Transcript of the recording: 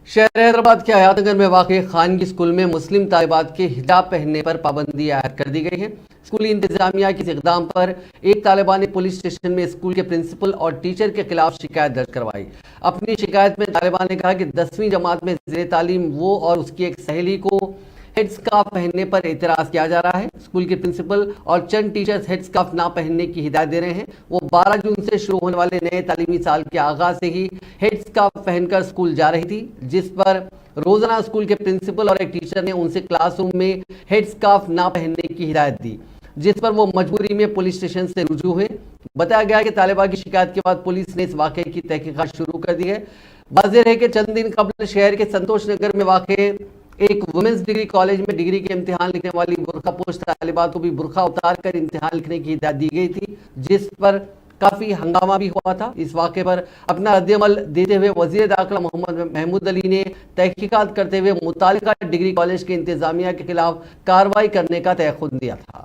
شہر حیدرآباد کے حیات نگر میں واقع خانگی اسکول میں مسلم طالبات کے حجاب پہننے پر پابندی عائد کر دی گئی ہے۔ اسکولی انتظامیہ کے اقدام پر ایک طالبہ نے پولیس اسٹیشن میں اسکول کے پرنسپل اور ٹیچر کے خلاف شکایت درج کروائی۔ اپنی شکایت میں طالبہ نے کہا کہ 10ویں جماعت میں زیر تعلیم وہ اور اس کی ایک سہیلی کو ہیڈ سکارف پہننے پر اعتراض کیا جا رہا ہے۔ اسکول کے پرنسپل اور چند ٹیچرز ہیڈ سکارف نہ پہننے کی ہدایت دے رہے ہیں۔ وہ 12 جون سے شروع ہونے والے نئے تعلیمی سال کے آغاز سے ہی ہیڈ سکارف پہن کر اسکول جا رہی تھی، جس پر روزانہ اسکول کے پرنسپل اور ایک ٹیچر نے ان سے کلاس روم میں ہیڈ سکارف نہ پہننے کی ہدایت دی، جس پر وہ مجبوری میں پولیس اسٹیشن سے رجوع ہوئے۔ بتایا گیا کہ طالبہ کی شکایت کے بعد پولیس نے اس واقعے کی تحقیقات شروع کر دی ہے۔ واضح ہے کہ چند دن قبل شہر کے سنتوش نگر میں واقع ایک ویمنز ڈگری کالج میں ڈگری کے امتحان لکھنے والی برقع پوش طالبات کو بھی برقع اتار کر امتحان لکھنے کی ہدایت دی گئی تھی، جس پر کافی ہنگامہ بھی ہوا تھا۔ اس واقعے پر اپنا رد عمل دیتے ہوئے وزیر داخلہ محمد محمود علی نے تحقیقات کرتے ہوئے متعلقہ ڈگری کالج کے انتظامیہ کے خلاف کارروائی کرنے کا تیقن دیا تھا۔